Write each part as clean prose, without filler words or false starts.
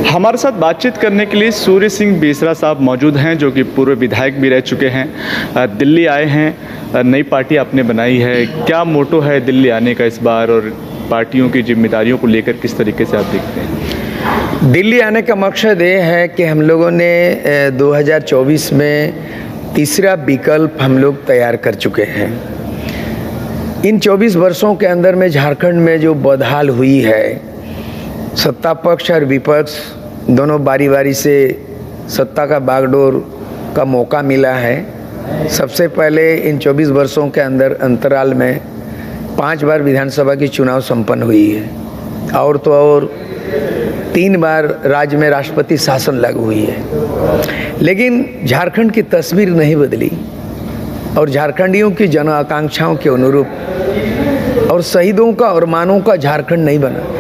हमारे साथ बातचीत करने के लिए सूर्य सिंह बेसरा साहब मौजूद हैं, जो कि पूर्व विधायक भी रह चुके हैं। दिल्ली आए हैं, नई पार्टी आपने बनाई है, क्या मोटो है दिल्ली आने का इस बार, और पार्टियों की जिम्मेदारियों को लेकर किस तरीके से आप देखते हैं? दिल्ली आने का मकसद ये है कि हम लोगों ने 2024 में तीसरा विकल्प हम लोग तैयार कर चुके हैं। इन 24 वर्षों के अंदर में झारखंड में जो बदहाल हुई है, सत्ता पक्ष और विपक्ष दोनों बारी बारी से सत्ता का बागडोर का मौका मिला है। सबसे पहले इन 24 वर्षों के अंदर अंतराल में 5 बार विधानसभा की चुनाव संपन्न हुई है, और तो और 3 बार राज्य में राष्ट्रपति शासन लागू हुई है। लेकिन झारखंड की तस्वीर नहीं बदली और झारखंडियों की जन आकांक्षाओं के अनुरूप और शहीदों का और मानों का झारखंड नहीं बना।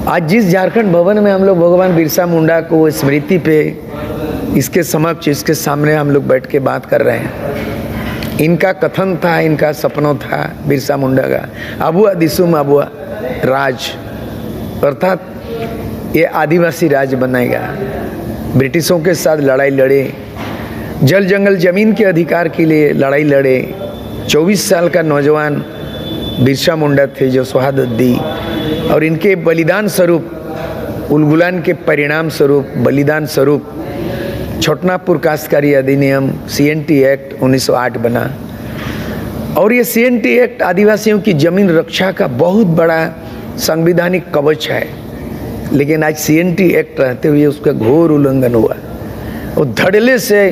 आज जिस झारखंड भवन में हम लोग भगवान बिरसा मुंडा को स्मृति पे इसके समक्ष, इसके सामने हम लोग बैठ के बात कर रहे हैं, इनका कथन था, इनका सपना था बिरसा मुंडा का, अबुआ दिसुम अबुआ राज, अर्थात ये आदिवासी राज बनाएगा। ब्रिटिशों के साथ लड़ाई लड़े, जल जंगल जमीन के अधिकार के लिए लड़ाई लड़े। 24 साल का नौजवान बिरसा मुंडा थे जो शहादत दी, और इनके बलिदान स्वरूप, उलगुलान के परिणाम स्वरूप, बलिदान स्वरूप छोटनापुर काश्तकारी अधिनियम CNT एक्ट 1908 बना। और ये CNT एक्ट आदिवासियों की जमीन रक्षा का बहुत बड़ा संवैधानिक कवच है। लेकिन आज CNT एक्ट रहते हुए उसका घोर उल्लंघन हुआ और धड़ल्ले से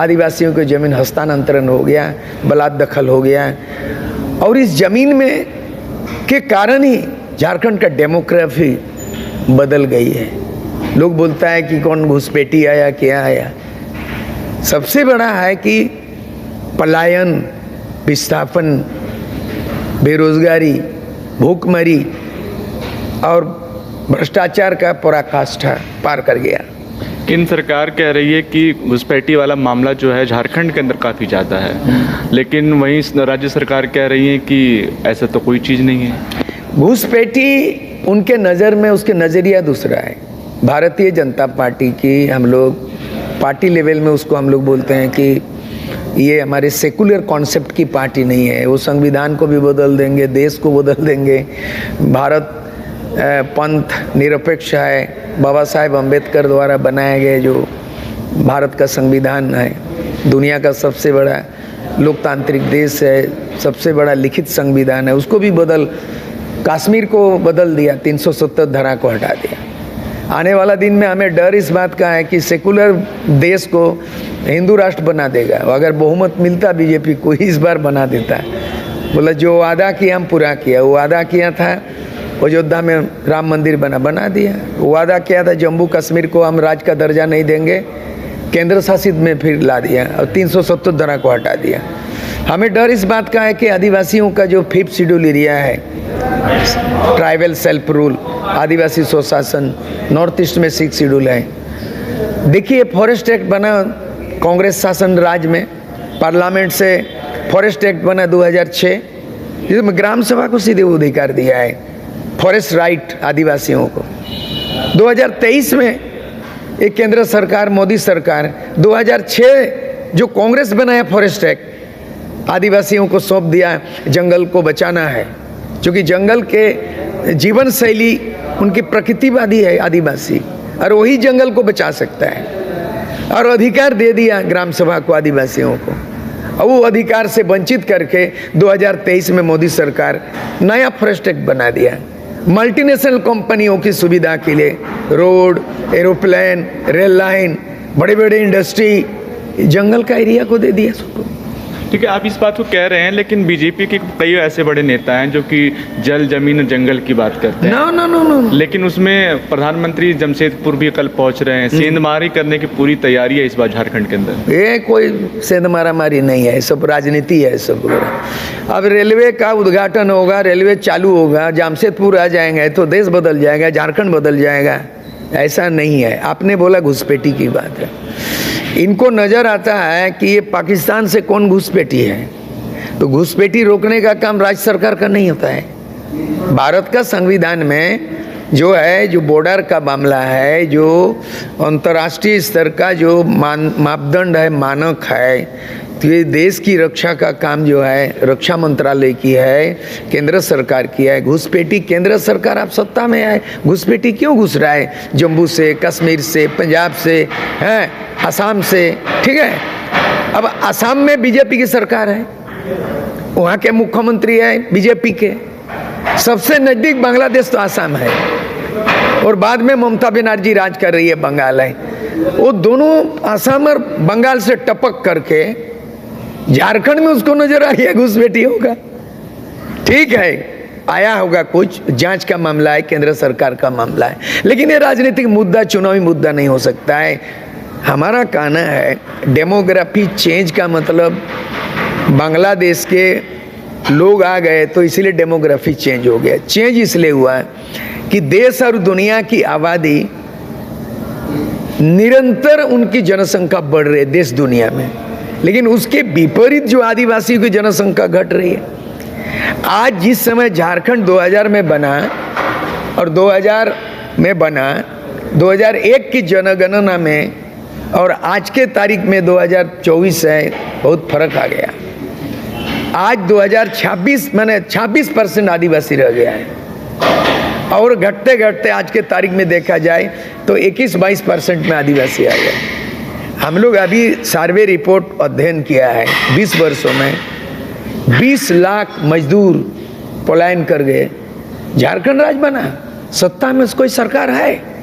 आदिवासियों की जमीन हस्तांतरण हो गया, बलात् दखल हो गया। और इस जमीन में के कारण ही झारखंड का डेमोग्राफी बदल गई है। लोग बोलता है कि कौन घुसपैठी आया, क्या आया। सबसे बड़ा है कि पलायन, विस्थापन, बेरोजगारी, भूखमरी और भ्रष्टाचार का पराकाष्ठा पार कर गया। केंद्र सरकार कह रही है कि घुसपैठी वाला मामला जो है झारखंड के अंदर काफ़ी ज़्यादा है, लेकिन वहीं राज्य सरकार कह रही है कि ऐसा तो कोई चीज़ नहीं है। घुसपैठी उनके नज़र में, उसके नज़रिया दूसरा है। भारतीय जनता पार्टी की हम लोग पार्टी लेवल में उसको हम लोग बोलते हैं कि ये हमारे सेकुलर कॉन्सेप्ट की पार्टी नहीं है। वो संविधान को भी बदल देंगे, देश को बदल देंगे। भारत पंथ निरपेक्ष है। बाबा साहेब अम्बेडकर द्वारा बनाए गए जो भारत का संविधान है, दुनिया का सबसे बड़ा लोकतांत्रिक देश है, सबसे बड़ा लिखित संविधान है, उसको भी कश्मीर को बदल दिया, 370 धारा को हटा दिया। आने वाला दिन में हमें डर इस बात का है कि सेकुलर देश को हिंदू राष्ट्र बना देगा। अगर बहुमत मिलता बीजेपी को, इस बार बना देता है। बोला जो वादा किया हम पूरा किया। वो वादा किया था अयोध्या में राम मंदिर बना दिया। वो वादा किया था जम्मू कश्मीर को हम राज्य का दर्जा नहीं देंगे, केंद्र शासित में फिर ला दिया और 370 धारा को हटा दिया। हमें डर इस बात का है कि आदिवासियों का जो 5th शेड्यूल एरिया है, ट्राइबल सेल्फ रूल, आदिवासी स्वशासन, नॉर्थ ईस्ट में 6th शेड्यूल है। देखिए फॉरेस्ट एक्ट बना कांग्रेस शासन राज में, पार्लियामेंट से फॉरेस्ट एक्ट बना 2006, जिसमें ग्राम सभा को सीधे अधिकार दिया है फॉरेस्ट राइट आदिवासियों को। 2023 में एक केंद्र सरकार, मोदी सरकार, 2006 जो कांग्रेस बनाया फॉरेस्ट एक्ट, आदिवासियों को सौंप दिया, जंगल को बचाना है, क्योंकि जंगल के जीवन शैली उनकी प्रकृतिवादी है आदिवासी, और वही जंगल को बचा सकता है। और अधिकार दे दिया ग्राम सभा को आदिवासियों को, और वो अधिकार से वंचित करके 2023 में मोदी सरकार नया फॉरेस्ट एक्ट बना दिया। मल्टीनेशनल कंपनियों की सुविधा के लिए रोड, एरोप्लेन, रेल लाइन, बड़े बड़े इंडस्ट्री जंगल का एरिया को दे दिया सबको। ठीक है, आप इस बात को कह रहे हैं, लेकिन बीजेपी के कई ऐसे बड़े नेता हैं जो कि जल, जमीन और जंगल की बात करते हैं। नो। लेकिन उसमें प्रधानमंत्री जमशेदपुर भी कल पहुंच रहे हैं। सेंधमारी करने की पूरी तैयारी है इस बार झारखंड के अंदर। ये कोई सेंधमारामारी नहीं है, सब राजनीति है सब। अब रेलवे का उद्घाटन होगा, रेलवे चालू होगा, जमशेदपुर आ जाएंगे तो देश बदल जाएगा, झारखंड बदल जाएगा, ऐसा नहीं है। आपने बोला घुसपैठी की बात है, इनको नज़र आता है कि ये पाकिस्तान से कौन घुसपैठी है, तो घुसपैठी रोकने का काम राज्य सरकार का नहीं होता है। भारत का संविधान में जो है, जो बॉर्डर का मामला है, जो अंतर्राष्ट्रीय स्तर का जो मापदंड है, मानक है, तो ये देश की रक्षा का काम जो है रक्षा मंत्रालय की है, केंद्र सरकार की है। घुसपैठी केंद्र सरकार आप सत्ता में है, घुसपैठी क्यों घुस रहा है? जम्मू से, कश्मीर से, पंजाब से, हैं, असम से, ठीक है। अब असम में बीजेपी की सरकार है, वहाँ के मुख्यमंत्री है बीजेपी के। सबसे नजदीक बांग्लादेश तो असम है, और बाद में ममता बनर्जी राज कर रही है, बंगाल है। वो दोनों असम और बंगाल से टपक करके झारखंड में उसको नजर आ रही है घुसपैठी होगा। ठीक है, आया होगा, कुछ जांच का मामला है, केंद्र सरकार का मामला है, लेकिन ये राजनीतिक मुद्दा, चुनावी मुद्दा नहीं हो सकता है। हमारा कहना है डेमोग्राफी चेंज का मतलब बांग्लादेश के लोग आ गए तो इसलिए डेमोग्राफी चेंज हो गया। चेंज इसलिए हुआ कि देश और दुनिया की आबादी निरंतर उनकी जनसंख्या बढ़ रही है देश दुनिया में, लेकिन उसके विपरीत जो आदिवासियों की जनसंख्या घट रही है। आज जिस समय झारखंड 2000 में बना और 2000 में बना, 2001 की जनगणना में और आज के तारीख में 2024 है, बहुत फर्क आ गया। आज 2026 मैंने 26% आदिवासी रह गया है, और घटते घटते आज के तारीख में देखा जाए तो 21-22% में आदिवासी आ गया। हम लोग अभी सर्वे रिपोर्ट अध्ययन किया है, 20 वर्षों में 20 लाख मजदूर पलायन कर गए। झारखंड राज्य बना, सत्ता में कोई सरकार है?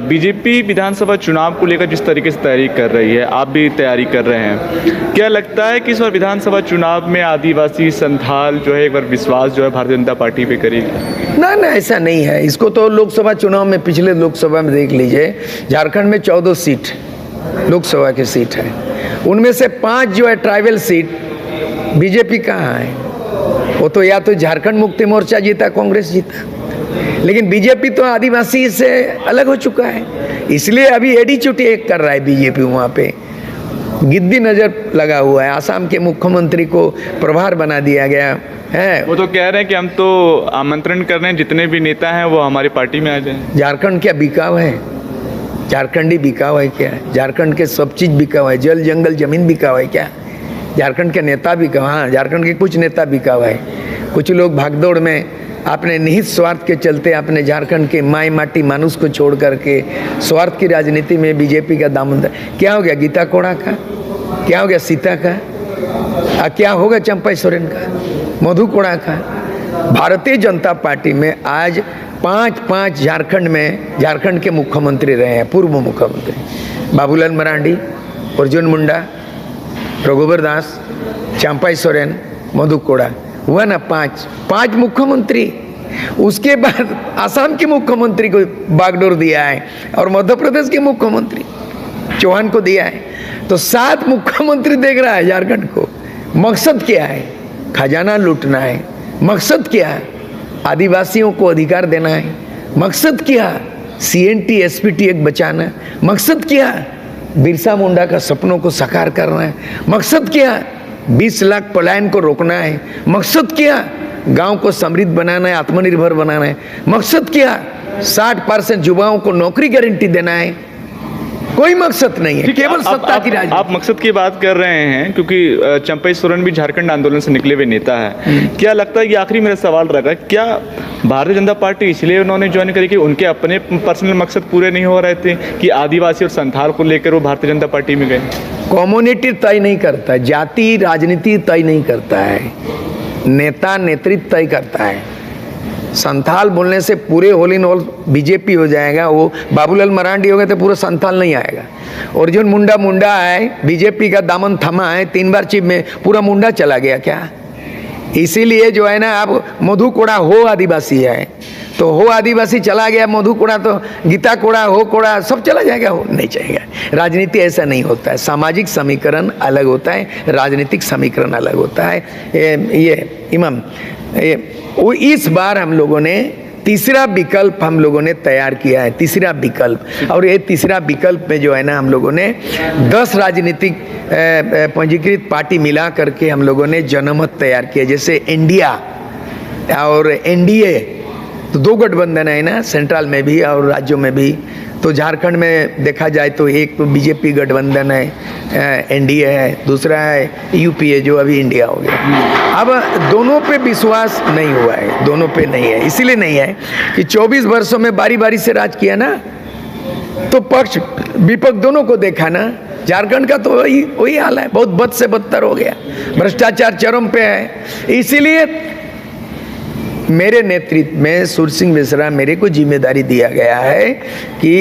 बीजेपी विधानसभा चुनाव को लेकर जिस तरीके से तैयारी कर रही है, आप भी तैयारी कर रहे हैं, क्या लगता है कि इस बार विधानसभा चुनाव में आदिवासी संथाल जो है एक बार विश्वास जो है भारतीय जनता पार्टी पे करेगी? ना, ऐसा नहीं है। इसको तो लोकसभा चुनाव में, पिछले लोकसभा में देख लीजिए, झारखंड में 14 सीट लोकसभा की सीट है, उनमें से 5 जो है ट्राइबल सीट बीजेपी कहाँ है? वो तो या तो झारखंड मुक्ति मोर्चा जीता, कांग्रेस जीता, लेकिन बीजेपी तो आदिवासी से अलग हो चुका है। इसलिए अभी एडी चुटी एक कर रहा है बीजेपी, वहाँ पे गिद्दी नजर लगा हुआ है। आसाम के मुख्यमंत्री को प्रभार बना दिया गया है। वो तो कह रहे हैं कि हम तो आमंत्रण कर रहे हैं, जितने भी नेता हैं वो हमारी पार्टी में आ जाएं। झारखंड क्या बिकाव है? झारखंडी बिकाव है क्या? झारखंड के सब चीज बिकाव है, जल जंगल जमीन बिकाव है क्या? झारखंड के नेता बिकाव? हाँ, झारखंड के कुछ नेता बिकाव है। कुछ लोग भागदौड़ में अपने निहित स्वार्थ के चलते अपने झारखंड के माई माटी मानुष को छोड़ करके स्वार्थ की राजनीति में बीजेपी का दामन। क्या हो गया गीता कोड़ा का? क्या हो गया सीता का? क्या होगा चंपा सोरेन का, मधु कोड़ा का? भारतीय जनता पार्टी में आज 5 झारखंड में, झारखंड के मुख्यमंत्री रहे हैं, पूर्व मुख्यमंत्री बाबूलाल मरांडी, अर्जुन मुंडा, रघुवर दास, चंपा सोरेन, मधु कोड़ा, हुआ ना 5 मुख्यमंत्री। उसके बाद असम के मुख्यमंत्री को बागडोर दिया है और मध्य प्रदेश के मुख्यमंत्री चौहान को दिया है। तो 7 मुख्यमंत्री देख रहा है झारखंड को। मकसद क्या है? खजाना लूटना है। मकसद क्या है? आदिवासियों को अधिकार देना है। मकसद क्या? CNT SPT एक बचाना। मकसद क्या? बिरसा मुंडा का सपनों को साकार करना है। मकसद क्या? 20 लाख पलायन को रोकना है। मकसद क्या? गांव को समृद्ध बनाना है, आत्मनिर्भर बनाना है। मकसद क्या? 60% युवाओं को नौकरी गारंटी देना है। कोई मकसद नहीं है, केवल सत्ता की राजनीति। आप मकसद की बात कर रहे हैं क्योंकि चंपा सोरेन भी झारखंड आंदोलन से निकले हुए नेता है। क्या लगता है, ये आखिरी मेरा सवाल रहेगा, क्या भारतीय जनता पार्टी इसलिए उन्होंने ज्वाइन करी कि उनके अपने पर्सनल मकसद पूरे नहीं हो रहे थे कि आदिवासी और संथाल को लेकर वो भारतीय जनता पार्टी में गए? कम्युनिटी तय नहीं करता है, जाति राजनीति तय नहीं करता है, नेता नेतृत्व तय करता है। संथाल बोलने से पूरे होल इन ऑल बीजेपी हो जाएगा, वो बाबूलाल मरांडी हो गए तो पूरा संथाल नहीं आएगा। अर्जुन मुंडा है, बीजेपी का दामन थमा है, 3 बार चीफ में पूरा मुंडा चला गया क्या? इसीलिए जो है ना, अब मधु कोड़ा हो आदिवासी है तो हो आदिवासी चला गया, मधु कोड़ा तो गीता कोड़ा, हो कोड़ा सब चला जाएगा, हो नहीं जाएगा। राजनीति ऐसा नहीं होता है। सामाजिक समीकरण अलग होता है, राजनीतिक समीकरण अलग होता है। वो इस बार हम लोगों ने तीसरा विकल्प हम लोगों ने तैयार किया है, तीसरा विकल्प। और ये तीसरा विकल्प में जो है ना, हम लोगों ने 10 राजनीतिक पंजीकृत पार्टी मिला करके हम लोगों ने जनमत तैयार किया। जैसे इंडिया और NDA तो दो गठबंधन है ना, सेंट्रल में भी और राज्यों में भी। तो झारखंड में देखा जाए तो एक तो बीजेपी गठबंधन है, एनडीए है, दूसरा है यूपीए जो अभी इंडिया हो गया। अब दोनों पे विश्वास नहीं हुआ है, दोनों पे नहीं है। इसीलिए नहीं है कि 24 वर्षों में बारी बारी से राज किया ना, तो पक्ष विपक्ष दोनों को देखा ना। झारखंड का तो वही हाल है, बहुत बद से बदतर हो गया, भ्रष्टाचार चरम पे है। इसीलिए मेरे नेतृत्व में सूर्य सिंह बेसरा मेरे को जिम्मेदारी दिया गया है कि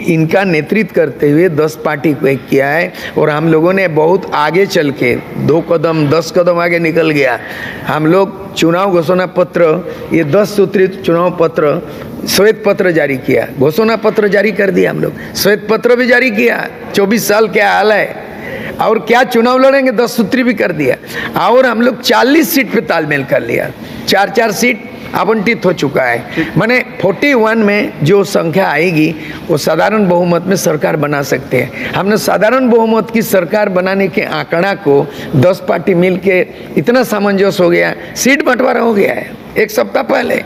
इनका नेतृत्व करते हुए 10 पार्टी को एक किया है। और हम लोगों ने बहुत आगे चल के 2 कदम 10 कदम आगे निकल गया। हम लोग चुनाव घोषणा पत्र, ये 10 सूत्री चुनाव पत्र, श्वेत पत्र जारी किया, घोषणा पत्र जारी कर दिया, हम लोग श्वेत पत्र भी जारी किया। 24 साल क्या हाल है और क्या चुनाव लड़ेंगे, 10 सूत्री भी कर दिया। और हम लोग 40 सीट पे तालमेल कर लिया, 4-4 सीट आवंटित हो चुका है। माने 41 में जो संख्या आएगी वो साधारण बहुमत में सरकार बना सकते हैं। हमने साधारण बहुमत की सरकार बनाने के आंकड़ा को 10 पार्टी मिल के इतना सामंजस्य हो गया, सीट बंटवारा हो गया है 1 सप्ताह पहले।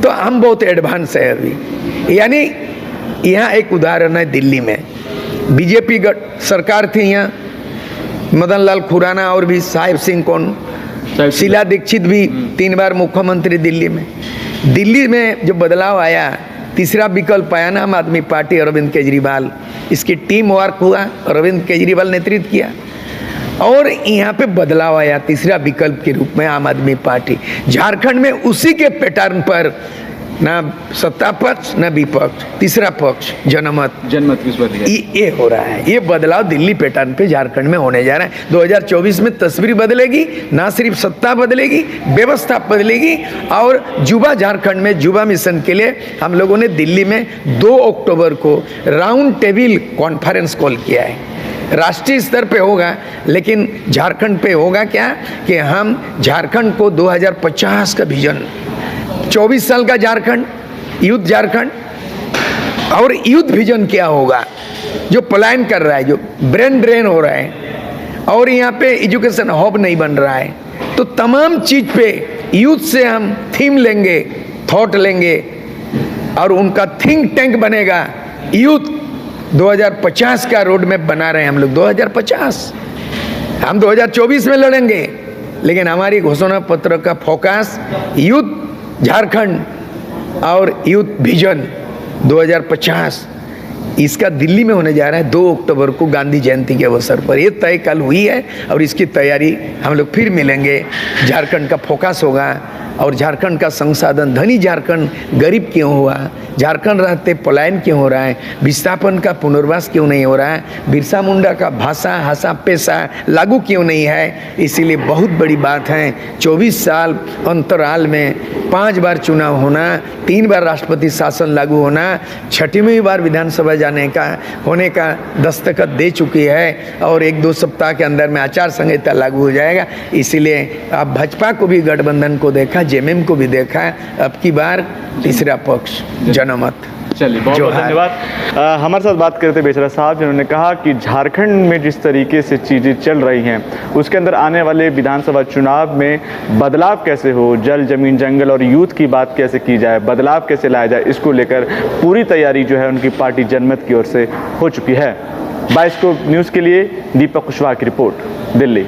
तो हम बहुत एडवांस है अभी। यानी यहाँ एक उदाहरण है, दिल्ली में बीजेपी सरकार थी, यहाँ मदन लाल खुराना और भी साहिब सिंह कौन, शीला दीक्षित भी 3 बार मुख्यमंत्री दिल्ली में जो बदलाव आया, तीसरा विकल्प आया ना आम आदमी पार्टी, अरविंद केजरीवाल, इसकी टीम वर्क हुआ, अरविंद केजरीवाल नेतृत्व किया और यहाँ पे बदलाव आया तीसरा विकल्प के रूप में आम आदमी पार्टी। झारखंड में उसी के पैटर्न पर ना सत्ता पक्ष ना विपक्ष, तीसरा पक्ष जनमत किस बात ये हो रहा है। ये बदलाव दिल्ली पैटर्न पे झारखंड में होने जा रहा है। 2024 में तस्वीर बदलेगी, ना सिर्फ सत्ता बदलेगी, व्यवस्था बदलेगी। और युवा झारखंड में युवा मिशन के लिए हम लोगों ने दिल्ली में 2 अक्टूबर को राउंड टेबल कॉन्फ्रेंस कॉल किया है। राष्ट्रीय स्तर पे होगा, लेकिन झारखंड पे होगा क्या कि हम झारखंड को 2050 का विजन, 24 साल का झारखंड, यूथ झारखंड, और यूथ विजन क्या होगा जो पलायन कर रहा है, जो ब्रेन ड्रेन हो रहा है और यहाँ पे एजुकेशन हब नहीं बन रहा है। तो तमाम चीज पे यूथ से हम थीम लेंगे, थॉट लेंगे और उनका थिंक टैंक बनेगा। यूथ 2050 का रोड मैप बना रहे हैं हम लोग। 2050 हम 2024 में लड़ेंगे, लेकिन हमारी घोषणा पत्र का फोकस यूथ झारखंड और यूथ विजन 2050, इसका दिल्ली में होने जा रहा है 2 अक्टूबर को गांधी जयंती के अवसर पर। ये तय कल हुई है और इसकी तैयारी हम लोग फिर मिलेंगे। झारखंड का फोकस होगा और झारखंड का संसाधन, धनी झारखंड गरीब क्यों हुआ, झारखंड रहते पलायन क्यों हो रहा है, विस्थापन का पुनर्वास क्यों नहीं हो रहा है, बिरसा मुंडा का भाषा हासा पेशा लागू क्यों नहीं है। इसीलिए बहुत बड़ी बात है 24 साल अंतराल में 5 बार चुनाव होना, 3 बार राष्ट्रपति शासन लागू होना, 6वीं बार विधानसभा जाने का होने का दस्तखत दे चुकी है और 1-2 सप्ताह के अंदर में आचार संहिता लागू हो जाएगा। इसीलिए अब भाजपा को भी गठबंधन को देखा, जेएमएम को भी देखा, अब की बार तीसरा पक्ष जनमत। चलिए बहुत बहुत धन्यवाद। हमारे साथ बात करते बेसरा साहब, जिन्होंने कहा कि झारखंड में जिस तरीके से चीज़ें चल रही हैं उसके अंदर आने वाले विधानसभा चुनाव में बदलाव कैसे हो, जल जमीन जंगल और यूथ की बात कैसे की जाए, बदलाव कैसे लाया जाए, इसको लेकर पूरी तैयारी जो है उनकी पार्टी जनमत की ओर से हो चुकी है। 22 न्यूज़ के लिए दीपक कुशवाहा की रिपोर्ट, दिल्ली।